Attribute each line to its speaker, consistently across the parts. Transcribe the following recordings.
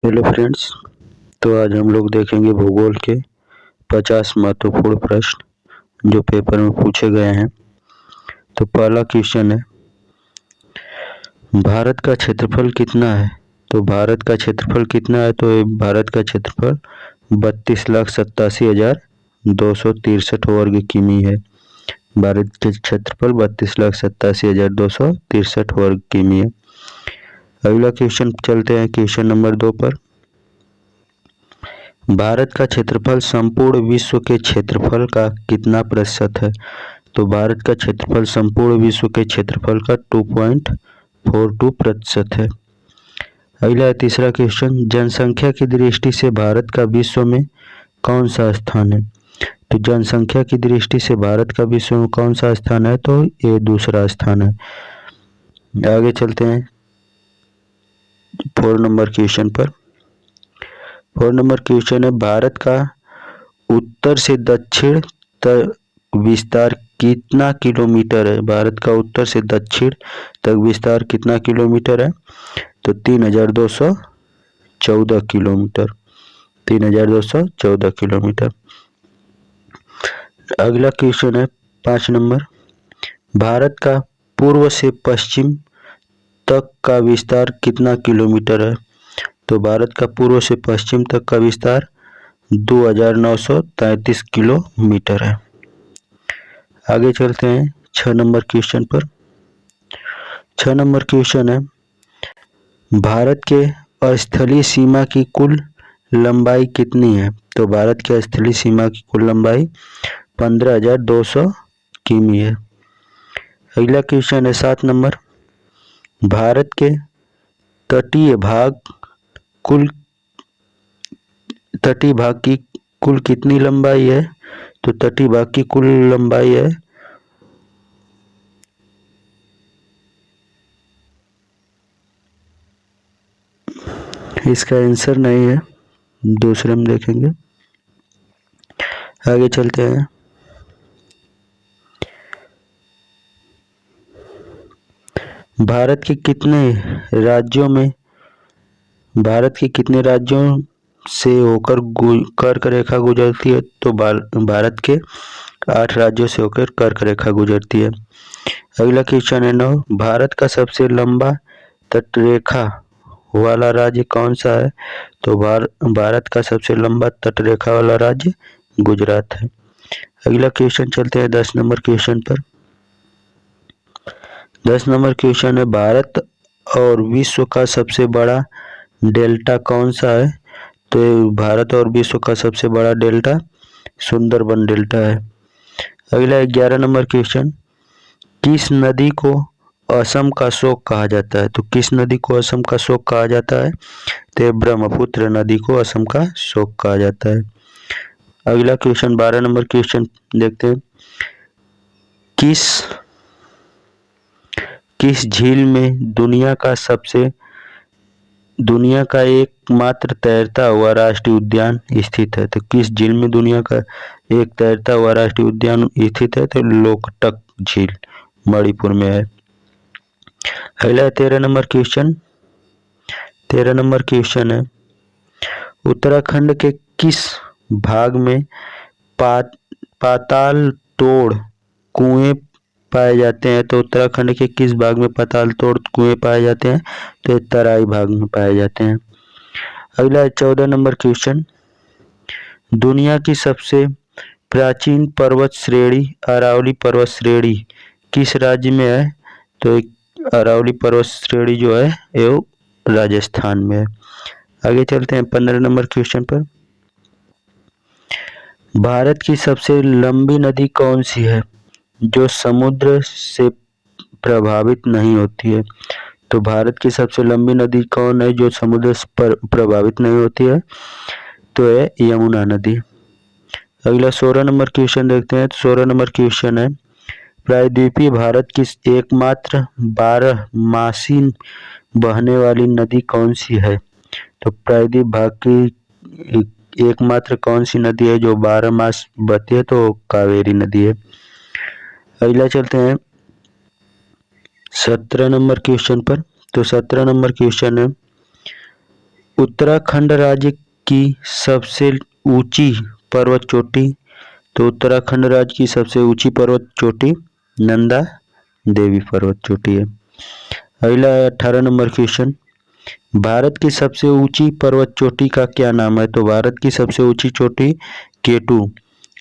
Speaker 1: Hello friends, तो आज हम लोग देखेंगे भूगोल के 50 महत्वपूर्ण प्रश्न जो पेपर में पूछे गए हैं। तो पहला क्वेश्चन है, भारत का क्षेत्रफल कितना है? तो भारत का क्षेत्रफल कितना है? तो भारत का क्षेत्रफल 32,87,263 वर्ग किमी है। भारत के क्षेत्रफल 32,87,263 वर्ग किमी है। अगला क्वेश्चन चलते हैं क्वेश्चन नंबर 2 पर। भारत का क्षेत्रफल संपूर्ण विश्व के क्षेत्रफल का कितना प्रतिशत है? तो भारत का क्षेत्रफल संपूर्ण विश्व के क्षेत्रफल का 2.42% है। अगला तीसरा क्वेश्चन, जनसंख्या की दृष्टि से भारत का विश्व में कौन सा स्थान है? तो जनसंख्या की दृष्टि से भारत का विश्व में कौन सा स्थान है? तो ये दूसरा स्थान है। आगे चलते हैं 4 नंबर क्वेश्चन पर। 4 नंबर क्वेश्चन है, भारत का उत्तर से दक्षिण तक विस्तार कितना किलोमीटर है? भारत का उत्तर से दक्षिण तक विस्तार कितना किलोमीटर है? तो 3,214 किलोमीटर। 3,214 किलोमीटर। अगला क्वेश्चन है 5 नंबर, भारत का पूर्व से पश्चिम तक का विस्तार कितना किलोमीटर है? तो भारत का पूर्व से पश्चिम तक का विस्तार 2,933 किलोमीटर है। आगे चलते हैं 6 नंबर क्वेश्चन पर। 6 नंबर क्वेश्चन है, भारत के स्थलीय सीमा की कुल लंबाई कितनी है? तो भारत के स्थलीय सीमा की कुल लंबाई 15,200 किमी है। अगला क्वेश्चन है 7 नंबर, भारत के तटीय भाग की कुल कितनी लंबाई है? तो तटीय भाग की कुल लंबाई है इसका आंसर नहीं है, दूसरे में देखेंगे। आगे चलते हैं। भारत के कितने राज्यों से होकर कर्क रेखा गुजरती है? तो भारत के 8 राज्यों से होकर कर्क रेखा गुजरती है। अगला क्वेश्चन है 9, भारत का सबसे लंबा तटरेखा वाला राज्य कौन सा है? तो भारत का सबसे लंबा तटरेखा वाला राज्य गुजरात है। अगला क्वेश्चन चलते हैं 10 नंबर क्वेश्चन पर। 10 नंबर क्वेश्चन है, भारत और विश्व का सबसे बड़ा डेल्टा कौन सा है? तो भारत और विश्व का सबसे बड़ा डेल्टा सुंदरबन डेल्टा है। अगला 11 नंबर क्वेश्चन, किस नदी को असम का शोक कहा जाता है? तो किस नदी को असम का शोक कहा जाता है? तो ब्रह्मपुत्र नदी को असम का शोक कहा जाता है। अगला क्वेश्चन 12 नंबर क्वेश्चन देखते हैं, किस झील में दुनिया का एकमात्र तैरता हुआ राष्ट्रीय उद्यान स्थित है? तो किस झील में दुनिया का एक तैरता हुआ राष्ट्रीय उद्यान स्थित है? तो लोकटक झील मणिपुर में है। अगला 13 नंबर क्वेश्चन। 13 नंबर क्वेश्चन है, उत्तराखंड के किस भाग में पाताल तोड़ कुएं पाए जाते हैं? तो उत्तराखंड के किस भाग में पाताल तोड़ कुएं पाए जाते हैं? तो तराई भाग में पाए जाते हैं। अगला 14 नंबर क्वेश्चन, दुनिया की सबसे प्राचीन पर्वत श्रेणी अरावली पर्वत श्रेणी किस राज्य में है? तो अरावली पर्वत श्रेणी जो है वो राजस्थान में है। आगे चलते हैं 15 नंबर क्वेश्चन पर। भारत की सबसे लंबी नदी कौन सी है जो समुद्र से प्रभावित नहीं होती है? तो भारत की सबसे लंबी नदी कौन है जो समुद्र से प्रभावित नहीं होती है? तो है यमुना नदी। अगला 16 नंबर क्वेश्चन देखते हैं। तो 16 नंबर क्वेश्चन है, प्रायद्वीपीय भारत की एकमात्र 12मासी बहने वाली नदी कौन सी है? तो प्रायद्वीप भाग की एकमात्र कौन सी नदी है जो 12 मास बहती है? तो कावेरी नदी है। अगला चलते हैं 17 नंबर क्वेश्चन पर। तो 17 नंबर क्वेश्चन है, उत्तराखंड राज्य की सबसे ऊंची पर्वत चोटी, तो उत्तराखंड राज्य की सबसे ऊंची पर्वत चोटी नंदा देवी पर्वत चोटी है। अगला 18 नंबर क्वेश्चन, भारत की सबसे ऊंची पर्वत चोटी का क्या नाम है? तो भारत की सबसे ऊंची चोटी K2,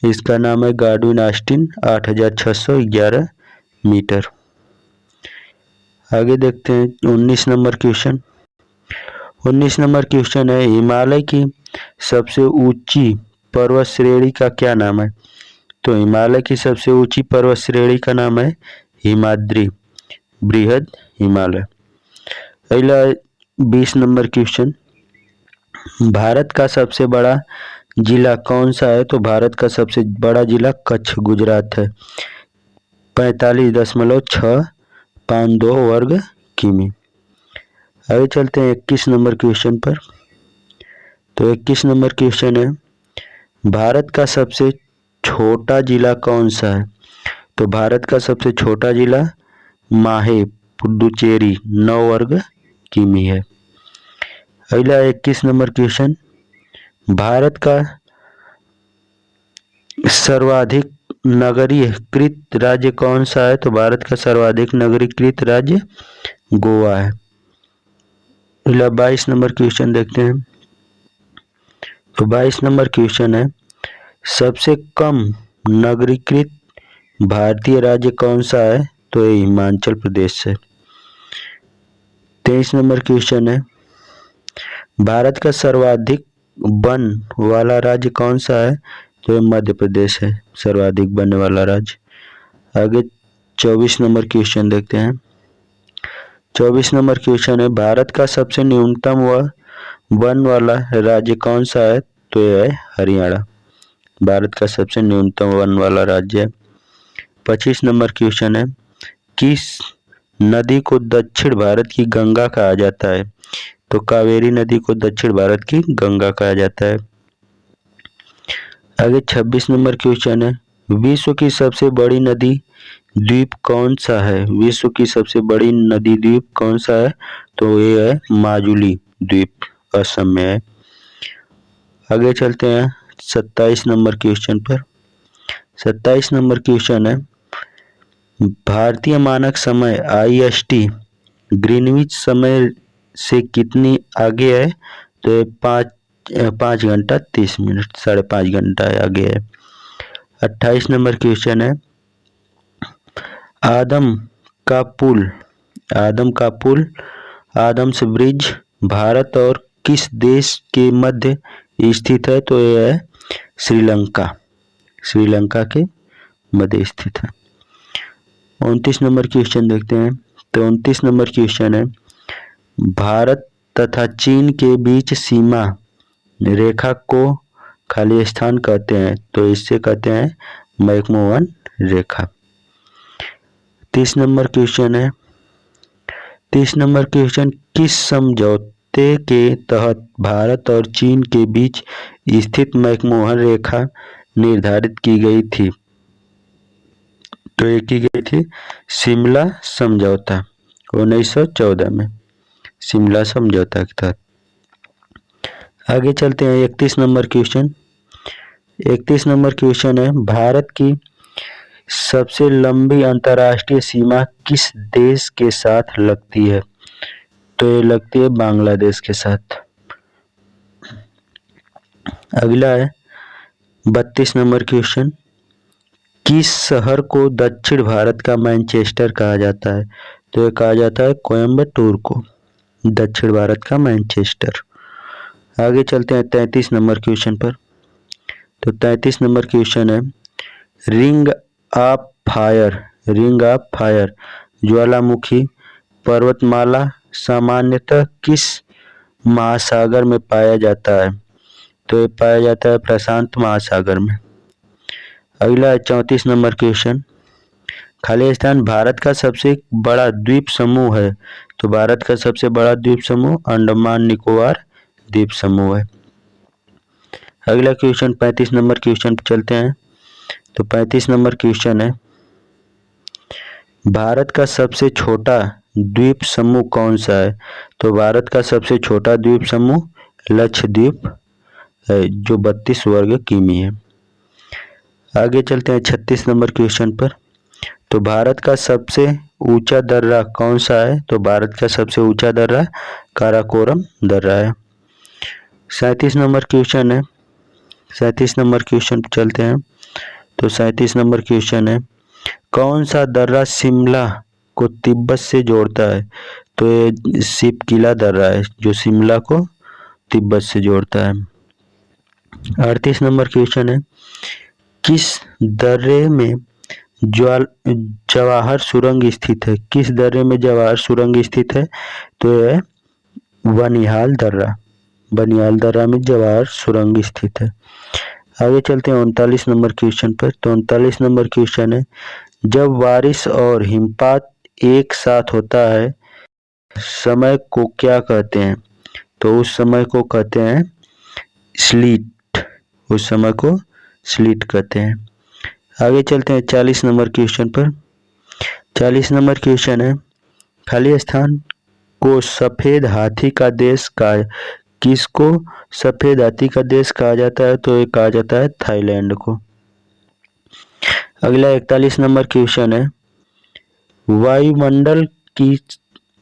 Speaker 1: इसका नाम है गाडविन ऑस्टिन, 8611 मीटर। आगे देखते हैं 19 नंबर क्वेश्चन। 19 नंबर क्वेश्चन है, हिमालय की सबसे ऊंची पर्वत श्रेणी का क्या नाम है? तो हिमालय की सबसे ऊंची पर्वत श्रेणी का नाम है हिमाद्री बृहद हिमालय। अगला 20 नंबर क्वेश्चन, भारत का सबसे बड़ा जिला कौन सा है? तो भारत का सबसे बड़ा जिला कच्छ गुजरात है, 45.652 वर्ग किमी। आगे चलते हैं 21 नंबर क्वेश्चन पर। तो 21 नंबर क्वेश्चन है, भारत का सबसे छोटा जिला कौन सा है? तो भारत का सबसे छोटा जिला माहे पुडुचेरी 9 वर्ग किमी है। अगला 21 नंबर क्वेश्चन, भारत का सर्वाधिक नगरीकृत राज्य कौन सा है? तो भारत का सर्वाधिक नगरीकृत राज्य गोवा है। अगला 22 नंबर क्वेश्चन देखते हैं। तो 22 नंबर क्वेश्चन है, सबसे कम नगरीकृत भारतीय राज्य कौन सा है? तो ये हिमाचल प्रदेश है। 23 नंबर क्वेश्चन है, भारत का सर्वाधिक वन वाला राज्य कौन सा है? तो ये मध्य प्रदेश है, सर्वाधिक वन वाला राज्य। आगे 24 नंबर क्वेश्चन देखते हैं। 24 नंबर क्वेश्चन है, भारत का सबसे न्यूनतम वन वाला राज्य कौन सा है? तो यह है हरियाणा, भारत का सबसे न्यूनतम वन वाला राज्य है। 25 नंबर क्वेश्चन है, किस नदी को दक्षिण भारत की गंगा कहा जाता है? तो कावेरी नदी को दक्षिण भारत की गंगा कहा जाता है। आगे 26 नंबर क्वेश्चन है, विश्व की सबसे बड़ी नदी द्वीप कौन सा है? विश्व की सबसे बड़ी नदी द्वीप कौन सा है? तो ये है माजुली द्वीप, असम में है। आगे चलते हैं 27 नंबर क्वेश्चन पर। 27 नंबर क्वेश्चन है, भारतीय मानक समय IST ग्रीनविच समय से कितनी आगे है? तो 5 घंटा 30 मिनट, 5.5 घंटा आगे है। 28 नंबर क्वेश्चन है, आदम का पुल आदम्स ब्रिज भारत और किस देश के मध्य स्थित है? तो यह है श्रीलंका के मध्य स्थित है। 29 नंबर क्वेश्चन देखते हैं। तो 29 नंबर क्वेश्चन है, भारत तथा चीन के बीच सीमा रेखा को खाली स्थान कहते हैं? तो इससे कहते हैं मैकमोहन रेखा। 30 नंबर क्वेश्चन है, 30 नंबर क्वेश्चन, किस समझौते के तहत भारत और चीन के बीच स्थित मैकमोहन रेखा निर्धारित की गई थी? तो ये की गई थी शिमला समझौता 1914 में, शिमला समझौता के तहत। आगे चलते हैं 31 नंबर क्वेश्चन। 31 नंबर क्वेश्चन है, भारत की सबसे लंबी अंतर्राष्ट्रीय सीमा किस देश के साथ लगती है? तो ये लगती है बांग्लादेश के साथ। अगला है 32 नंबर क्वेश्चन, किस शहर को दक्षिण भारत का मैनचेस्टर कहा जाता है? तो ये कहा जाता है कोयम्बटूर को दक्षिण भारत का मैनचेस्टर। आगे चलते हैं 33 नंबर क्वेश्चन पर। तो 33 नंबर क्वेश्चन है, रिंग ऑफ फायर ज्वालामुखी पर्वतमाला सामान्यतः किस महासागर में पाया जाता है? तो ये पाया जाता है प्रशांत महासागर में। अगला है 34 नंबर क्वेश्चन, खाली स्थान भारत का सबसे बड़ा द्वीप समूह है? तो भारत का सबसे बड़ा द्वीप समूह अंडमान निकोबार द्वीप समूह है। अगला क्वेश्चन 35 नंबर क्वेश्चन पर चलते हैं। तो 35 नंबर क्वेश्चन है, भारत का सबसे छोटा द्वीप समूह कौन सा है? तो भारत का सबसे छोटा द्वीप समूह लक्षद्वीप है जो 32 वर्ग किमी है। आगे चलते हैं 36 नंबर क्वेश्चन पर। तो भारत का सबसे ऊंचा दर्रा कौन सा है? तो भारत का सबसे ऊंचा दर्रा काराकोरम दर्रा है। 37 नंबर क्वेश्चन है। 37 नंबर क्वेश्चन चलते हैं। तो 37 नंबर क्वेश्चन है, कौन सा दर्रा शिमला को तिब्बत से जोड़ता है? तो ये शिवकिला दर्रा है जो शिमला को तिब्बत से जोड़ता है। 38 नंबर क्वेश्चन है, किस दर्रे में जवाहर सुरंग स्थित है? किस दर्रे में जवाहर सुरंग स्थित है? तो यह बनिहाल दर्रा, बनिहाल दर्रा में जवाहर सुरंग स्थित है। आगे चलते हैं 39 नंबर क्वेश्चन पर। तो 39 नंबर क्वेश्चन है, जब बारिश और हिमपात एक साथ होता है समय को क्या कहते हैं? तो उस समय को कहते हैं स्लीट, उस समय को स्लीट कहते हैं। आगे चलते हैं 40 नंबर क्वेश्चन पर। 40 नंबर क्वेश्चन है, खाली स्थान को सफेद हाथी का देश कहा, किसको सफेद हाथी का देश कहा जाता है? तो ये कहा जाता है थाईलैंड को। अगला 41 नंबर क्वेश्चन है, वायुमंडल की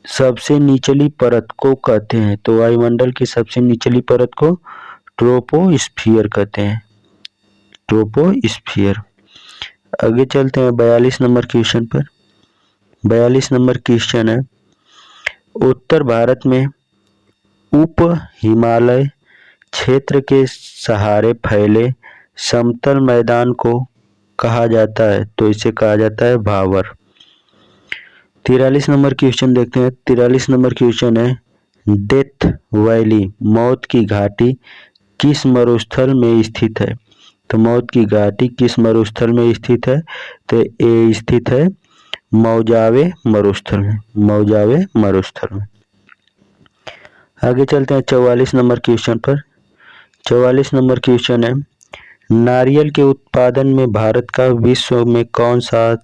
Speaker 1: सबसे निचली परत को कहते हैं? तो वायुमंडल की सबसे निचली परत को ट्रोपोस्फियर कहते हैं, ट्रोपोस्फियर। आगे चलते हैं 42 नंबर क्वेश्चन पर। 42 नंबर क्वेश्चन है, उत्तर भारत में उप हिमालय क्षेत्र के सहारे फैले समतल मैदान को कहा जाता है? तो इसे कहा जाता है भावर। 43 नंबर क्वेश्चन देखते हैं। 43 नंबर क्वेश्चन है, डेथ वैली मौत की घाटी किस मरुस्थल में स्थित है? तो मौत की घाटी किस मरुस्थल में स्थित है? तो ये स्थित है मौजावे मरुस्थल में, मौजावे मरुस्थल में। आगे चलते हैं 44 नंबर क्वेश्चन पर। 44 नंबर क्वेश्चन है, नारियल के उत्पादन में भारत का विश्व में कौन सा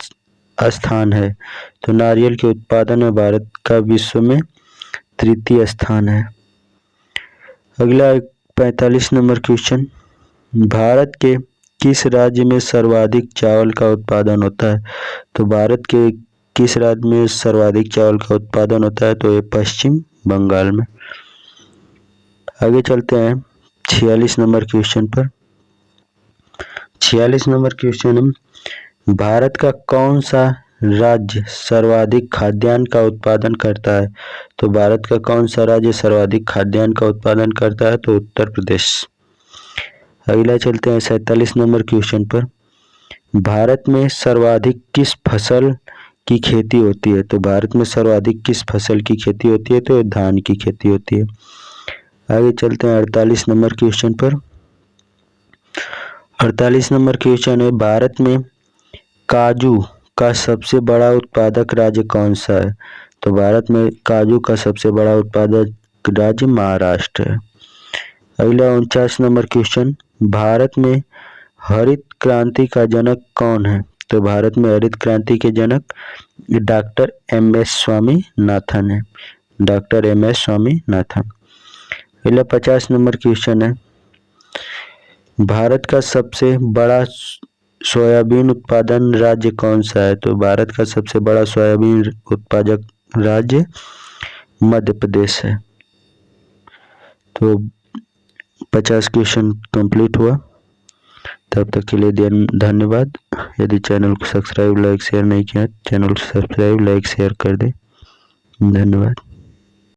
Speaker 1: स्थान है? तो नारियल के उत्पादन में भारत का विश्व में तृतीय स्थान है। अगला 45 नंबर क्वेश्चन, भारत के किस राज्य में सर्वाधिक चावल का उत्पादन होता है? तो भारत के किस राज्य में सर्वाधिक चावल का उत्पादन होता है? तो ये पश्चिम बंगाल में। आगे चलते हैं 46 नंबर क्वेश्चन पर। 46 नंबर क्वेश्चन है, भारत का कौन सा राज्य सर्वाधिक खाद्यान्न का उत्पादन करता है? तो भारत का कौन सा राज्य सर्वाधिक खाद्यान्न का उत्पादन करता है? तो उत्तर प्रदेश। अगला चलते हैं 47 नंबर क्वेश्चन पर। भारत में सर्वाधिक किस फसल की खेती होती है? तो भारत में सर्वाधिक किस फसल की खेती होती है? तो धान की खेती होती है। आगे चलते हैं 48 नंबर क्वेश्चन पर। 48 नंबर क्वेश्चन है, भारत में काजू का सबसे बड़ा उत्पादक राज्य कौन सा है? तो भारत में काजू का सबसे बड़ा उत्पादक राज्य महाराष्ट्र है। अगला 49 नंबर क्वेश्चन, भारत में हरित क्रांति का जनक कौन है? तो भारत में हरित क्रांति के जनक डॉक्टर एम.एस. स्वामीनाथन है, डॉक्टर एम.एस. स्वामीनाथन। अगला 50 नंबर क्वेश्चन है, भारत का सबसे बड़ा सोयाबीन उत्पादन राज्य कौन सा है? तो भारत का सबसे बड़ा सोयाबीन उत्पादक राज्य मध्य प्रदेश है। तो 50 क्वेश्चन कंप्लीट हुआ। तब तक के लिए धन्यवाद। यदि चैनल को सब्सक्राइब लाइक शेयर नहीं किया, चैनल को सब्सक्राइब लाइक शेयर कर दें। धन्यवाद।